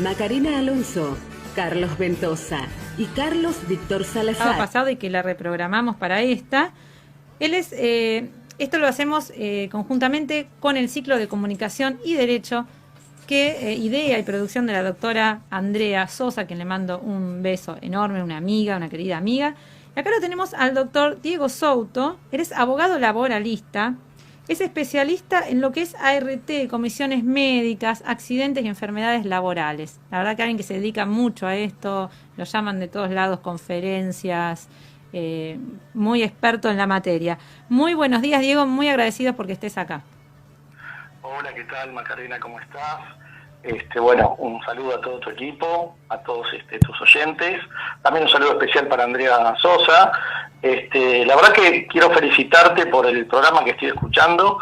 Macarena Alonso, Carlos Ventosa y Carlos Víctor Salazar. Pasado y que la reprogramamos para esta. Él es, esto lo hacemos conjuntamente con el ciclo de Comunicación y Derecho, que idea y producción de la doctora Andrea Sosa, a quien le mando un beso enorme, una amiga, una querida amiga. Y acá lo tenemos al doctor Diego Souto. Él es abogado laboralista, es especialista en lo que es ART, comisiones médicas, accidentes y enfermedades laborales. La verdad que alguien que se dedica mucho a esto, lo llaman de todos lados, conferencias, muy experto en la materia. Muy buenos días, Diego, muy agradecidos porque estés acá. Hola, ¿qué tal, Macarena? ¿Cómo estás? Bueno, un saludo a todo tu equipo, a todos tus oyentes. También un saludo especial para Andrea Sosa. La verdad que quiero felicitarte por el programa que estoy escuchando.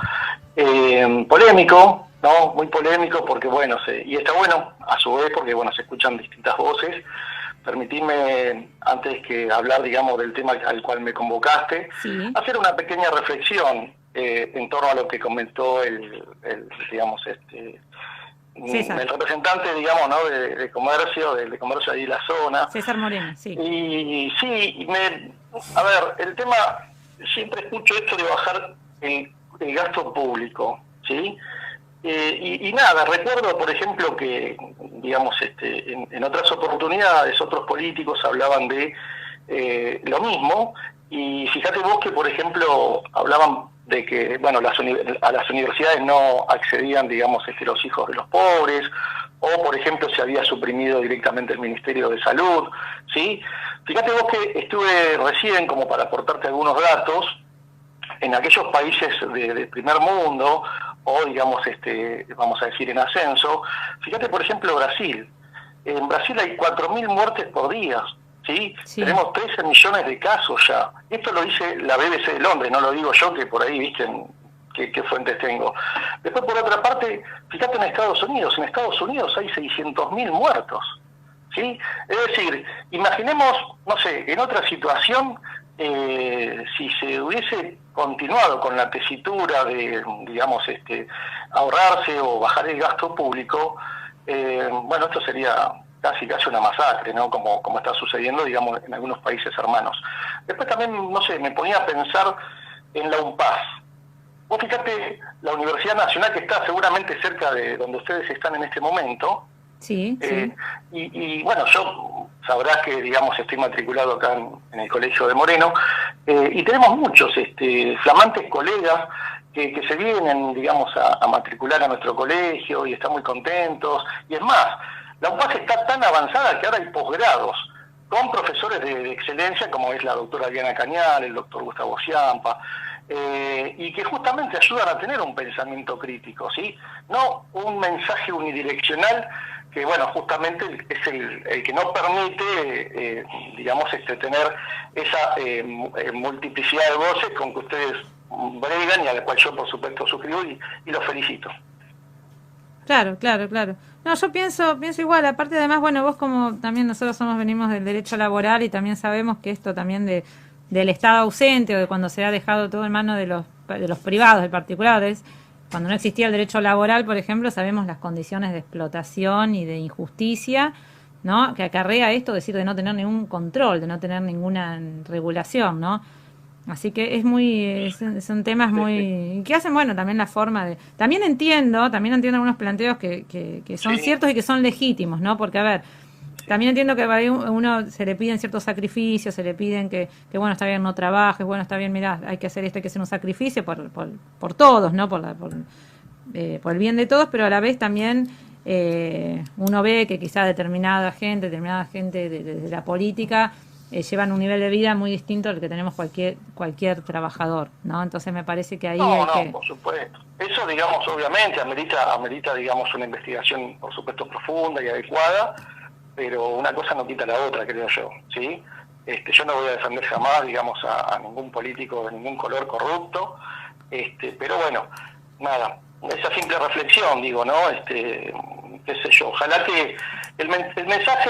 Polémico, ¿no? Muy polémico porque, bueno, y está bueno a su vez porque, bueno, se escuchan distintas voces. Permitime, antes que hablar, digamos, del tema al cual me convocaste, sí, hacer una pequeña reflexión en torno a lo que comentó el representante, digamos, ¿no? de comercio ahí de la zona. César Moreno, sí. Y sí, a ver, el tema, siempre escucho esto de bajar el gasto público, ¿sí? Y nada, recuerdo, por ejemplo, que, digamos, en otras oportunidades, otros políticos hablaban de lo mismo, y fíjate vos que, por ejemplo, hablaban de que, bueno, a las universidades no accedían, digamos, los hijos de los pobres, o, por ejemplo, se había suprimido directamente el Ministerio de Salud, ¿sí? Fíjate vos que estuve recién, como para aportarte algunos datos, en aquellos países de primer mundo, o, digamos, vamos a decir, en ascenso. Fíjate, por ejemplo, Brasil. En Brasil hay 4.000 muertes por día, ¿sí? Sí. Tenemos 13 millones de casos ya. Esto lo dice la BBC de Londres, no lo digo yo, que por ahí, viste, qué fuentes tengo. Después, por otra parte, fíjate en Estados Unidos. En Estados Unidos hay 600.000 muertos, ¿sí? Es decir, imaginemos, no sé, en otra situación, si se hubiese continuado con la tesitura de, digamos, ahorrarse o bajar el gasto público, bueno, esto sería casi una masacre, ¿no? Como está sucediendo, digamos, en algunos países hermanos. Después también, no sé, me ponía a pensar en la UNPAS. Vos fíjate, la Universidad Nacional, que está seguramente cerca de donde ustedes están en este momento. Sí, sí. Y bueno, yo sabrás que, digamos, estoy matriculado acá en el Colegio de Moreno, y tenemos muchos flamantes colegas que se vienen, digamos, a matricular a nuestro colegio y están muy contentos. Y es más, la UPAS está tan avanzada que ahora hay posgrados con profesores de excelencia, como es la doctora Diana Cañal, el doctor Gustavo Ciampa, y que justamente ayudan a tener un pensamiento crítico, ¿sí? No un mensaje unidireccional que, bueno, justamente es el que no permite, digamos, tener esa multiplicidad de voces con que ustedes bregan y a la cual yo, por supuesto, suscribo y los felicito. Claro. No, yo pienso igual. Aparte, además, bueno, vos como también nosotros venimos del derecho laboral y también sabemos que esto también del Estado ausente o de cuando se ha dejado todo en manos de los privados, de particulares, cuando no existía el derecho laboral, por ejemplo, sabemos las condiciones de explotación y de injusticia, ¿no? Que acarrea esto, es decir, de no tener ningún control, de no tener ninguna regulación, ¿no? Así que son temas muy que hacen, bueno, también la forma de... También entiendo algunos planteos que son ciertos y que son legítimos, ¿no? Porque, a ver, también entiendo que a uno se le piden ciertos sacrificios, se le piden que bueno, está bien, no trabajes, bueno, está bien, mirá, hay que hacer un sacrificio por todos, ¿no? Por el bien de todos, pero a la vez también uno ve que quizá determinada gente de la política llevan un nivel de vida muy distinto al que tenemos cualquier trabajador, ¿no? Entonces me parece que ahí por supuesto. Eso, digamos, obviamente amerita, digamos, una investigación, por supuesto, profunda y adecuada, pero una cosa no quita la otra, creo yo, ¿sí? Yo no voy a defender jamás, digamos, a ningún político de ningún color corrupto, pero bueno, nada, esa simple reflexión, digo, ¿no? Qué sé yo, ojalá que el mensaje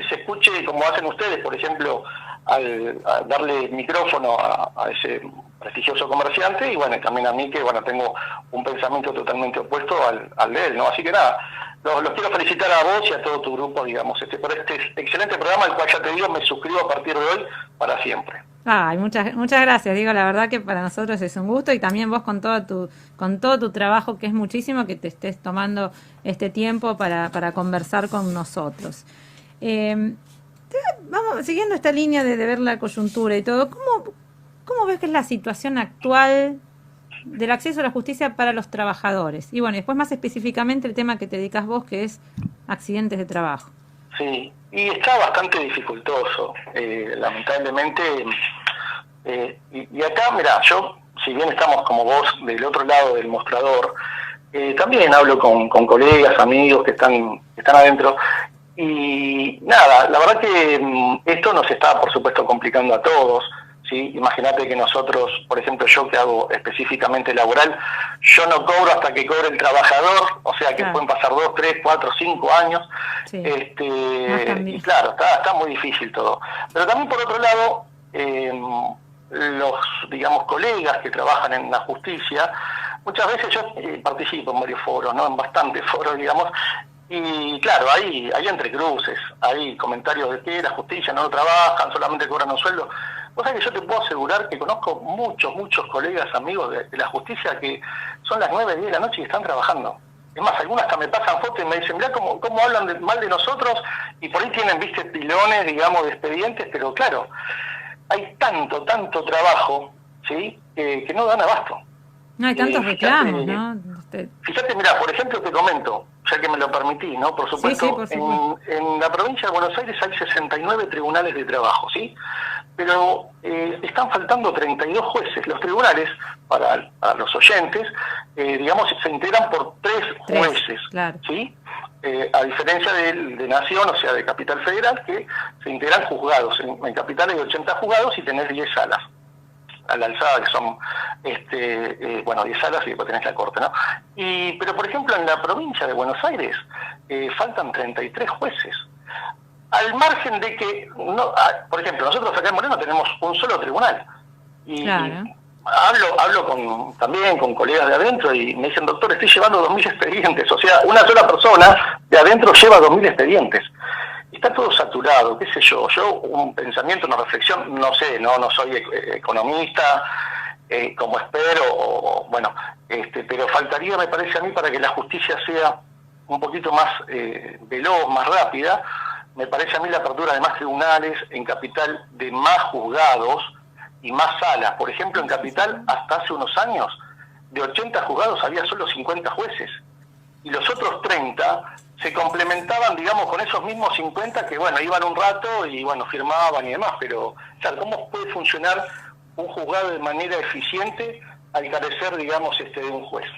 se escuche como hacen ustedes, por ejemplo, al darle micrófono a ese prestigioso comerciante, y bueno, también a mí, que bueno, tengo un pensamiento totalmente opuesto al de él, ¿no? Así que nada, los quiero felicitar a vos y a todo tu grupo, digamos, por este excelente programa, al cual ya te digo, me suscribo a partir de hoy para siempre. Ay, muchas gracias. Digo, la verdad que para nosotros es un gusto y también vos con todo tu trabajo, que es muchísimo, que te estés tomando este tiempo para conversar con nosotros. Vamos siguiendo esta línea de ver la coyuntura y todo. ¿Cómo ves que es la situación actual del acceso a la justicia para los trabajadores? Y bueno, después más específicamente el tema que te dedicas vos, que es accidentes de trabajo. Sí, y está bastante dificultoso, lamentablemente. Y acá, mira, yo, si bien estamos como vos del otro lado del mostrador, también hablo con colegas, amigos que están adentro. Y nada, la verdad que esto nos está, por supuesto, complicando a todos. ¿Sí? Imagínate que nosotros, por ejemplo, yo que hago específicamente laboral, yo no cobro hasta que cobre el trabajador, o sea que claro, pueden pasar 2, 3, 4, 5 años. Sí. Y claro, está muy difícil todo. Pero también por otro lado, los, digamos, colegas que trabajan en la justicia, muchas veces yo participo en varios foros, ¿no? En bastantes foros, digamos, y claro, hay entrecruces, hay comentarios de que la justicia no trabajan, solamente cobran un sueldo. Vos sabés que yo te puedo asegurar que conozco muchos colegas, amigos de la justicia que son las 9, 10 de la noche y están trabajando. Es más, algunas hasta me pasan fotos y me dicen, mirá cómo hablan mal de nosotros, y por ahí tienen, viste, pilones, digamos, de expedientes, pero claro, hay tanto trabajo, ¿sí? Que no dan abasto. No hay tantos reclamos, ¿no? Fíjate, mirá, por ejemplo, te comento, ya que me lo permitís, ¿no? Por supuesto, sí, por supuesto. En la provincia de Buenos Aires hay 69 tribunales de trabajo, ¿sí? Pero están faltando 32 jueces. Los tribunales, para los oyentes, digamos, se integran por 3 jueces, claro, ¿sí? A diferencia de Nación, o sea, de Capital Federal, que se integran juzgados. En Capital hay 80 juzgados y tenés 10 salas a la alzada, que son 10 salas y después tenés la corte, ¿no? Pero, por ejemplo, en la provincia de Buenos Aires faltan 33 jueces. Al margen de que, por ejemplo, nosotros acá en Moreno tenemos un solo tribunal. Y claro, hablo también con colegas de adentro y me dicen, doctor, estoy llevando 2.000 expedientes. O sea, una sola persona de adentro lleva 2.000 expedientes. Está todo saturado, qué sé yo. Yo, un pensamiento, una reflexión, no sé, no soy economista, como espero, pero faltaría, me parece a mí, para que la justicia sea un poquito más veloz, más rápida. Me parece a mí la apertura de más tribunales, en Capital de más juzgados y más salas. Por ejemplo, en Capital, hasta hace unos años, de 80 juzgados había solo 50 jueces. Y los otros 30 se complementaban, digamos, con esos mismos 50 que, iban un rato y, firmaban y demás. Pero, o sea, ¿cómo puede funcionar un juzgado de manera eficiente al carecer, digamos, de un juez?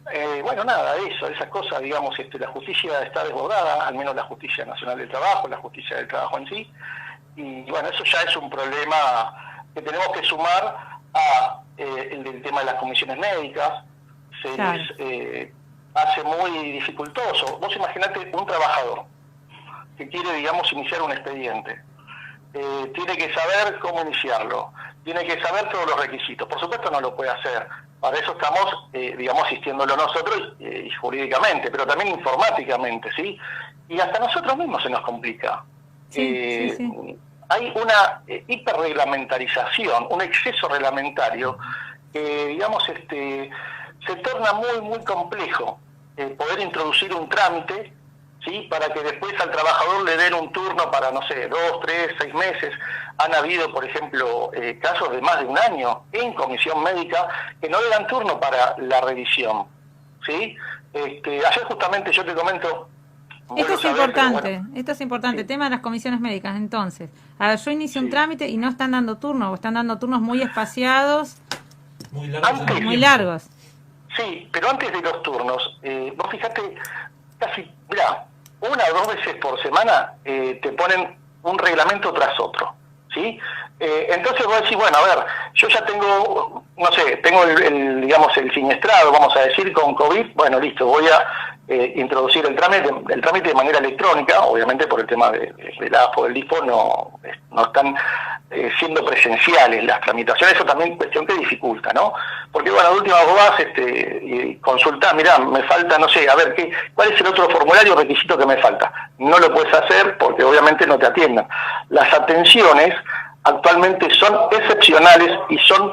Esas cosas, digamos, la justicia está desbordada, al menos la Justicia Nacional del Trabajo, la justicia del trabajo en sí, y eso ya es un problema que tenemos que sumar a el tema de las comisiones médicas. Se les hace muy dificultoso. Vos imaginate un trabajador que quiere, digamos, iniciar un expediente. Tiene que saber cómo iniciarlo, tiene que saber todos los requisitos. Por supuesto no lo puede hacer. Para eso estamos, asistiéndolo nosotros y jurídicamente, pero también informáticamente, ¿sí? Y hasta nosotros mismos se nos complica. Sí. Hay una hiperreglamentarización, un exceso reglamentario que, se torna muy complejo poder introducir un trámite, ¿sí? Para que después al trabajador le den un turno para, 2, 3, 6 meses. Han habido, por ejemplo, casos de más de un año en comisión médica que no le dan turno para la revisión, ¿sí? Ayer justamente yo te comento... Esto es importante, el tema de las comisiones médicas. Entonces, a ver, yo inicio un trámite y no están dando turnos, o están dando turnos muy espaciados, muy largos. Sí, pero antes de los turnos, vos fijate, casi, mirá, 1 o 2 veces por semana te ponen un reglamento tras otro, ¿sí? Entonces vos decís, yo ya tengo, tengo el siniestrado, vamos a decir, con COVID, listo, voy a introducir el trámite de manera electrónica, obviamente por el tema del AFO, del DIFO, no están siendo presenciales las tramitaciones. Eso también es cuestión que dificulta, ¿no? Porque bueno, de última vos vas y consultás, mirá, me falta, no sé, a ver, ¿cuál es el otro formulario o requisito que me falta? No lo puedes hacer porque obviamente no te atiendan. Las atenciones actualmente son excepcionales y son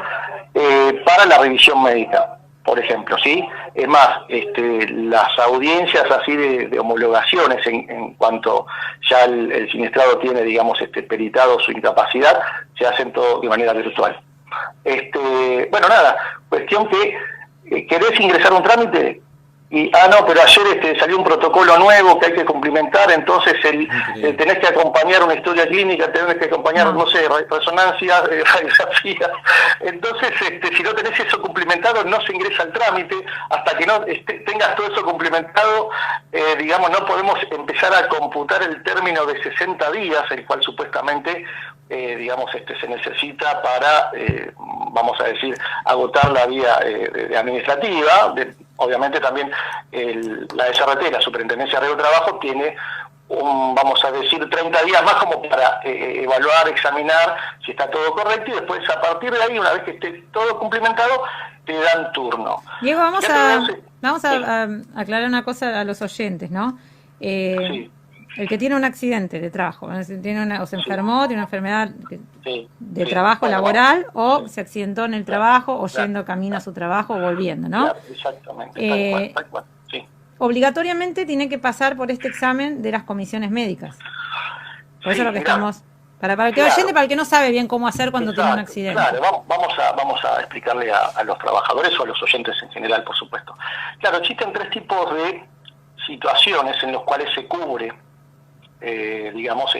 para la revisión médica, por ejemplo, ¿sí? Es más, las audiencias así de homologaciones en cuanto ya el siniestrado tiene, digamos, peritado su incapacidad, se hacen todo de manera virtual. Bueno, nada, cuestión que querés ingresar un trámite y, no, pero ayer salió un protocolo nuevo que hay que cumplimentar, entonces tenés que acompañar una historia clínica, tenés que acompañar, no sé, resonancia, radiografía. Entonces, si no tenés eso cumplimentado, no se ingresa al trámite. Hasta que no tengas todo eso cumplimentado, digamos, no podemos empezar a computar el término de 60 días, el cual supuestamente, digamos, se necesita para, vamos a decir, agotar la vía administrativa. Obviamente también la SRT, la Superintendencia de Riesgo de Trabajo, tiene vamos a decir, 30 días más como para evaluar, examinar si está todo correcto, y después a partir de ahí, una vez que esté todo cumplimentado, te dan turno. Diego, vamos a aclarar una cosa a los oyentes, ¿no? Sí. El que tiene un accidente de trabajo, o se enfermó, tiene una enfermedad de trabajo laboral, o se accidentó en el trabajo, o yendo camino a su trabajo, o volviendo, ¿no? Claro, exactamente, tal cual, sí. Obligatoriamente tiene que pasar por este examen de las comisiones médicas. Por eso es lo que estamos... Para el que oyente, para el que no sabe bien cómo hacer cuando tiene un accidente. Claro, vamos a explicarle a los trabajadores o a los oyentes en general, por supuesto. Claro, existen 3 tipos de situaciones en los cuales se cubre, digamos,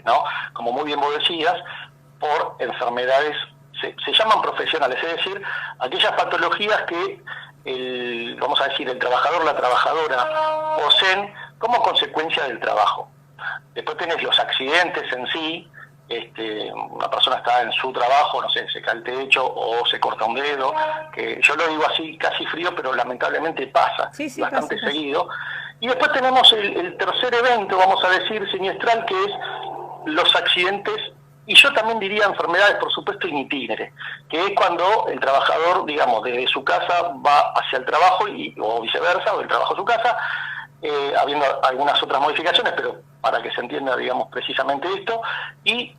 ¿no? Como muy bien vos decías, por enfermedades, se llaman profesionales, es decir, aquellas patologías que vamos a decir, el trabajador, la trabajadora poseen como consecuencia del trabajo. Después tenés los accidentes en sí. Una persona está en su trabajo, no sé, se cae el techo o se corta un dedo, que yo lo digo así casi frío, pero lamentablemente pasa bastante seguido. Y después tenemos el tercer evento, vamos a decir, siniestral, que es los accidentes, y yo también diría enfermedades, por supuesto, in itinere, que es cuando el trabajador, digamos, desde su casa va hacia el trabajo, o viceversa, o del trabajo a su casa, habiendo algunas otras modificaciones, pero para que se entienda, digamos, precisamente esto, y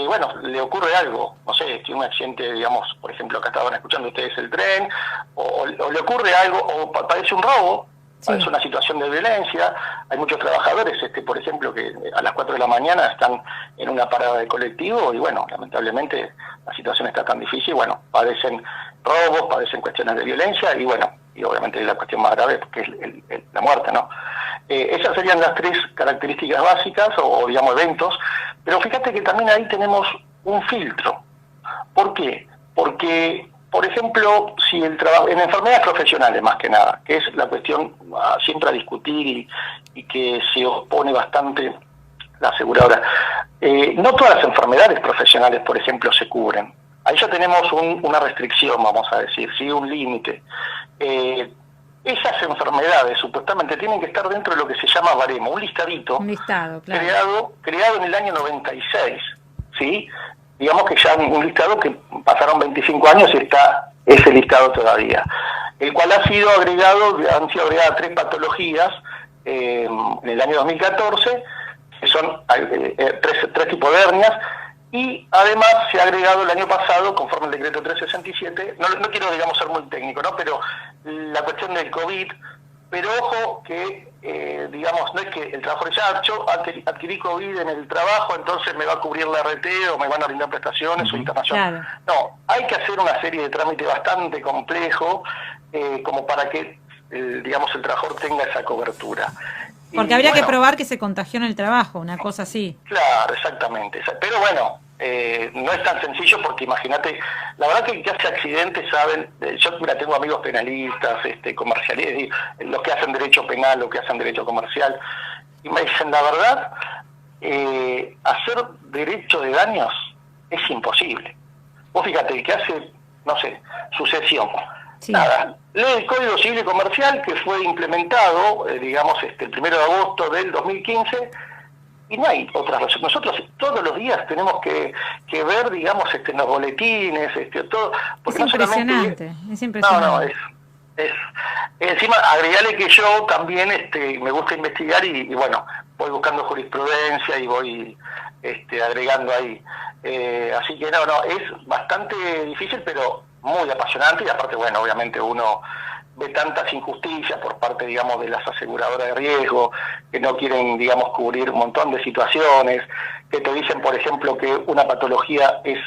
bueno, le ocurre algo, no sé, tiene un accidente, digamos, por ejemplo, acá estaban escuchando ustedes el tren, o le ocurre algo, o padece un robo, padece una situación de violencia. Hay muchos trabajadores, por ejemplo, que a las 4 de la mañana están en una parada de colectivo, y bueno, lamentablemente la situación está tan difícil, bueno, padecen robos, padecen cuestiones de violencia, y bueno, y obviamente la cuestión más grave, que es la muerte, ¿no? Esas serían las 3 características básicas, o digamos eventos, pero fíjate que también ahí tenemos un filtro. ¿Por qué? Porque, por ejemplo, si el trabajo, en enfermedades profesionales más que nada, que es la cuestión siempre a discutir y que se opone bastante la aseguradora, no todas las enfermedades profesionales, por ejemplo, se cubren. Ahí ya tenemos una restricción, vamos a decir, ¿sí? Un límite. Esas enfermedades supuestamente tienen que estar dentro de lo que se llama baremo, un listadito, un listado, claro, creado en el año 96, ¿sí? Digamos que ya un listado que pasaron 25 años y está ese listado todavía, el cual han sido agregadas 3 patologías en el año 2014, que son 3 tipos de hernias. Y además se ha agregado el año pasado, conforme al decreto 367, no quiero, digamos, ser muy técnico, ¿no? Pero la cuestión del COVID, pero ojo que, digamos, no es que el trabajador ya adquirí COVID en el trabajo, entonces me va a cubrir la RT o me van a brindar prestaciones o internación. Claro. No, hay que hacer una serie de trámites bastante complejo como para que, digamos, el trabajador tenga esa cobertura. Porque habría que probar que se contagió en el trabajo, una cosa así. Claro, exactamente. Pero bueno, no es tan sencillo porque imagínate, la verdad que el que hace accidentes saben, yo mira, tengo amigos penalistas, comerciales, los que hacen derecho penal, los que hacen derecho comercial, y me dicen, la verdad, hacer derecho de daños es imposible. Vos fíjate, el que hace, no sé, sucesión, Sí. Nada, lee el Código Civil y Comercial que fue implementado, digamos, el 1 de agosto del 2015, y no hay otras razones. Nosotros todos los días tenemos que ver, digamos, en los boletines, todo, porque Es no solamente... impresionante, es impresionante. No, es encima agregarle que yo también me gusta investigar y bueno, voy buscando jurisprudencia y voy agregando ahí. Así que no, es bastante difícil, pero muy apasionante, y aparte, bueno, obviamente uno ve tantas injusticias por parte, digamos, de las aseguradoras de riesgo, que no quieren, digamos, cubrir un montón de situaciones, que te dicen, por ejemplo, que una patología es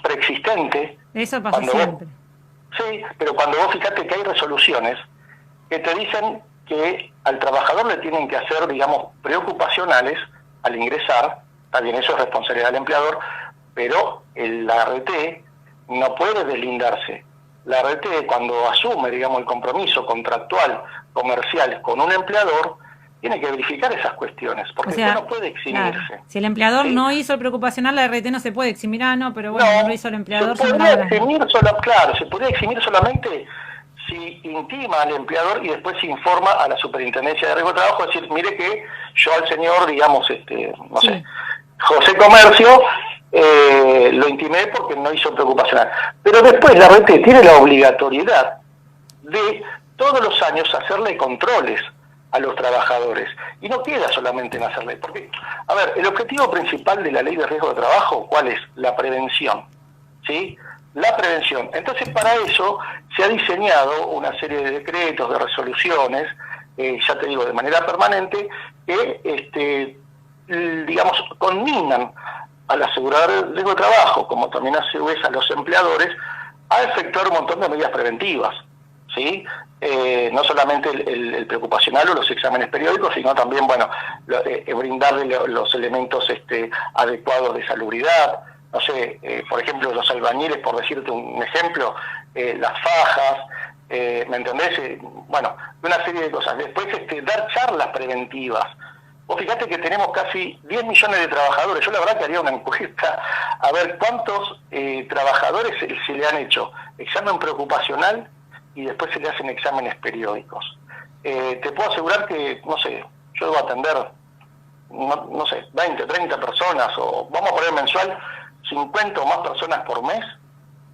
preexistente. Eso pasa siempre. Sí, pero cuando vos fijate que hay resoluciones que te dicen que al trabajador le tienen que hacer, digamos, preocupacionales al ingresar, también eso es responsabilidad del empleador, pero la ART no puede deslindarse. La ART, cuando asume, digamos, el compromiso contractual, comercial con un empleador, tiene que verificar esas cuestiones, porque usted no puede eximirse. Claro, si el empleador no hizo el preocupacional, la RT no se puede eximir, no, pero bueno, no lo hizo el empleador. Se podría eximir solamente si intima al empleador y después se informa a la Superintendencia de Riesgo de Trabajo, decir, mire que yo al señor, digamos, no sé, José Comercio, lo intimé porque no hizo preocupacional. Pero después la RT tiene la obligatoriedad de todos los años hacerle controles a los trabajadores, y no queda solamente en hacerle, porque, a ver, el objetivo principal de la Ley de Riesgo de Trabajo, ¿cuál es? La prevención, ¿sí? La prevención. Entonces, para eso se ha diseñado una serie de decretos, de resoluciones, ya te digo, de manera permanente, que, digamos, conminan al asegurador de riesgo de trabajo, como también a su vez a los empleadores, a efectuar un montón de medidas preventivas, ¿sí? No solamente el preocupacional o los exámenes periódicos, sino también, bueno, brindarle los elementos adecuados de salubridad, no sé, por ejemplo, los albañiles, por decirte un ejemplo, las fajas, ¿me entendés? Bueno, una serie de cosas. Después, dar charlas preventivas. Vos fíjate que tenemos casi 10 millones de trabajadores. Yo la verdad que haría una encuesta a ver cuántos trabajadores se le han hecho examen preocupacional y después se le hacen exámenes periódicos. Te puedo asegurar que, no sé, yo debo atender, no sé, 20, 30 personas, o vamos a poner mensual, 50 o más personas por mes,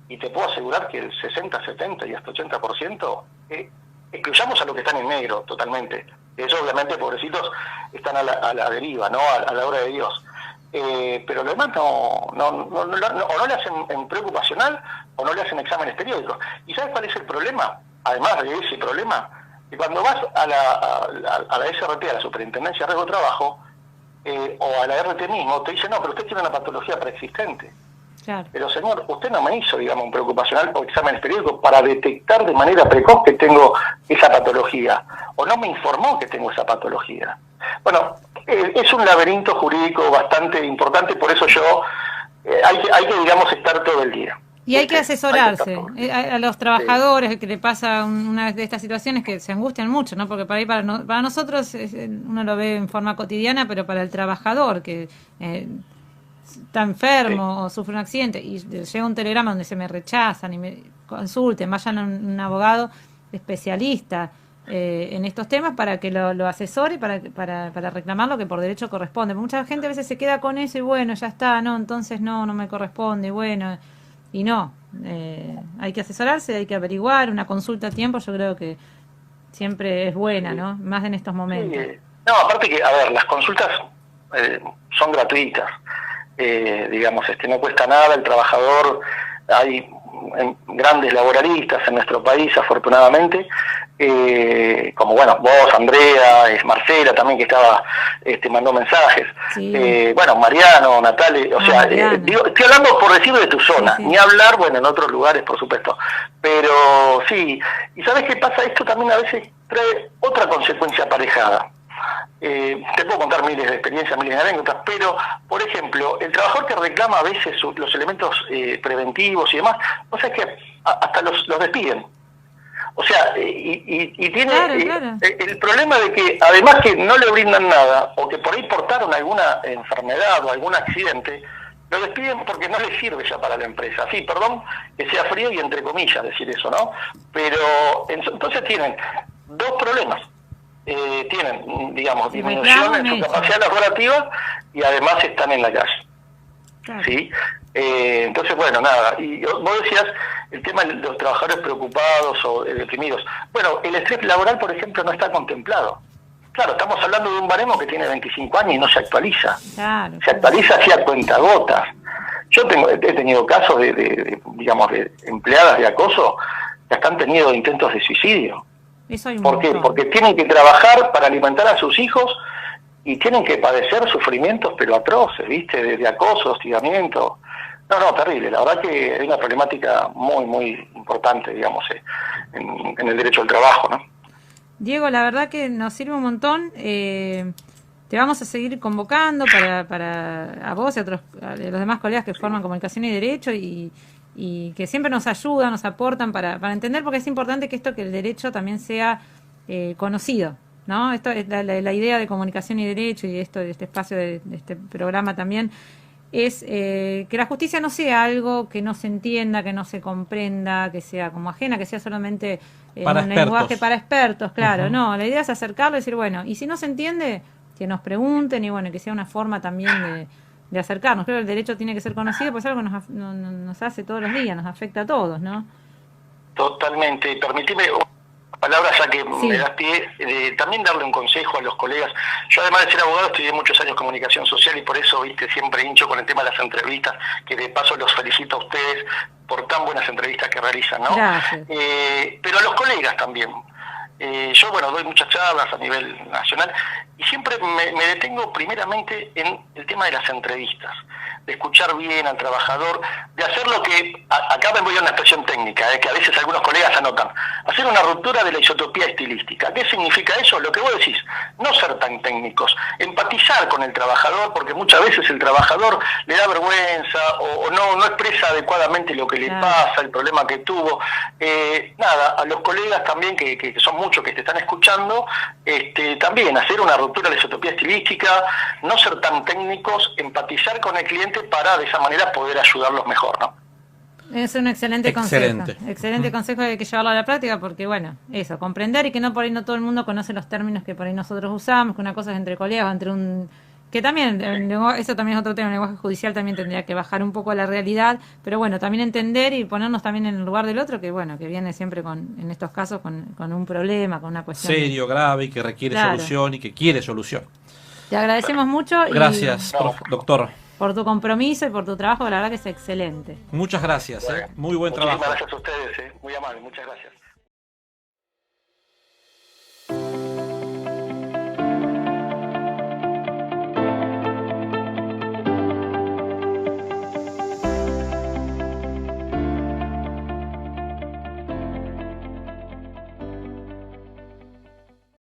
y te puedo asegurar que el 60, 70 y hasta 80%, excluyamos a los que están en negro totalmente. Ellos obviamente, pobrecitos, están a la deriva, ¿no? A la hora de Dios. Pero lo demás o no le hacen en preocupacional o no le hacen exámenes periódicos. ¿Y sabes cuál es el problema? Además de ese problema, que cuando vas a la SRT, a la Superintendencia de Riesgo de Trabajo, o a la RT mismo, te dicen, no, pero usted tiene una patología preexistente. Claro. Pero señor, usted no me hizo, digamos, un preocupacional o exámenes periódicos para detectar de manera precoz que tengo esa patología, o no me informó que tengo esa patología. Bueno, es un laberinto jurídico bastante importante, por eso yo hay que, digamos, estar todo el día. Y hay que asesorarse a los trabajadores que le pasa una de estas situaciones que se angustian mucho, ¿no? Porque para nosotros uno lo ve en forma cotidiana, pero para el trabajador que está enfermo o sufre un accidente y llega un telegrama donde se me rechazan y me consulten, vayan a un abogado especialista en estos temas para que lo asesore y para reclamar lo que por derecho corresponde. Mucha gente a veces se queda con eso y bueno, ya está, no, entonces no me corresponde, bueno, y no, hay que asesorarse, hay que averiguar, una consulta a tiempo yo creo que siempre es buena, ¿no? Más en estos momentos. Sí. No, aparte que, a ver, las consultas son gratuitas, digamos, no cuesta nada, el trabajador, hay grandes laboralistas en nuestro país, afortunadamente, como bueno, vos, Andrea, Marcela también, que estaba mandó mensajes, sí. Bueno, Mariano, Natalia, o sea, estoy hablando por decir de tu zona, sí, sí. Ni hablar, bueno, en otros lugares, por supuesto, pero sí, y ¿sabes qué pasa? Esto también a veces trae otra consecuencia aparejada. Te puedo contar miles de experiencias, miles de anécdotas, pero, por ejemplo, el trabajador que reclama a veces los elementos preventivos y demás, o sea, que hasta los despiden. O sea, y tiene claro. El problema de que, además que no le brindan nada, o que por ahí portaron alguna enfermedad o algún accidente, Lo despiden porque no les sirve ya para la empresa. Sí, perdón que sea frío y entre comillas decir eso, ¿no? Pero entonces tienen dos problemas. Tienen, digamos, disminución en su capacidad laborativa y además están en la calle. Claro. ¿Sí? Entonces, bueno, nada. Y vos decías el tema de los trabajadores preocupados o deprimidos. Bueno, el estrés laboral, por ejemplo, no está contemplado. Claro, estamos hablando de un baremo que tiene 25 años y no se actualiza. Claro. Se actualiza así a cuentagotas. Yo he tenido casos digamos, de empleadas de acoso que hasta han tenido intentos de suicidio. Eso hay un ¿Por qué? montón. Porque tienen que trabajar para alimentar a sus hijos y tienen que padecer sufrimientos pero atroces, ¿viste? De acoso, hostigamiento. No, terrible. La verdad que hay una problemática muy, muy importante, digamos, en el derecho al trabajo, ¿no? Diego, la verdad que nos sirve un montón. Te vamos a seguir convocando para a vos y a los demás colegas que forman Comunicación y Derecho y que siempre nos ayudan, nos aportan para entender, porque es importante que el derecho también sea conocido, ¿no? Esto es la idea de Comunicación y Derecho y de este espacio de este programa también es que la justicia no sea algo que no se entienda, que no se comprenda, que sea como ajena, que sea solamente un lenguaje para expertos, claro. No, la idea es acercarlo y decir, bueno, y si no se entiende, que nos pregunten y bueno, que sea una forma también de acercarnos. Creo que el derecho tiene que ser conocido, pues es algo que nos hace todos los días, nos afecta a todos, ¿no? Totalmente. Permitime palabra ya que me das pie, también darle un consejo a los colegas. Yo además de ser abogado estudié muchos años comunicación social y por eso, viste, siempre hincho con el tema de las entrevistas, que de paso los felicito a ustedes por tan buenas entrevistas que realizan, ¿no? Pero a los colegas también. Yo, bueno, doy muchas charlas a nivel nacional y siempre me detengo primeramente en el tema de las entrevistas, de escuchar bien al trabajador, de hacer lo que, acá me voy a una expresión técnica, que a veces algunos colegas anotan, hacer una ruptura de la isotopía estilística. ¿Qué significa eso? Lo que vos decís, no ser tan técnicos, empatizar con el trabajador, porque muchas veces el trabajador le da vergüenza o no expresa adecuadamente lo que le pasa, el problema que tuvo. Nada, a los colegas también, que son muchos que te están escuchando, también hacer una ruptura de la isotopía estilística, no ser tan técnicos, empatizar con el cliente para de esa manera poder ayudarlos mejor, ¿no? Es un excelente consejo. Excelente consejo, hay que llevarlo a la práctica porque, bueno, eso, comprender y que no por ahí no todo el mundo conoce los términos que por ahí nosotros usamos, que una cosa es entre colegas, entre un... Que también, eso también es otro tema, el lenguaje judicial también tendría que bajar un poco a la realidad, pero bueno, también entender y ponernos también en el lugar del otro, que bueno, que viene siempre en estos casos con un problema, con una cuestión serio, grave y que requiere solución y que quiere solución. Te agradecemos mucho. Gracias, doctor. Por tu compromiso y por tu trabajo, la verdad que es excelente. Muchas gracias, muy buen trabajo. Muchísimas gracias a ustedes, muy amable, muchas gracias.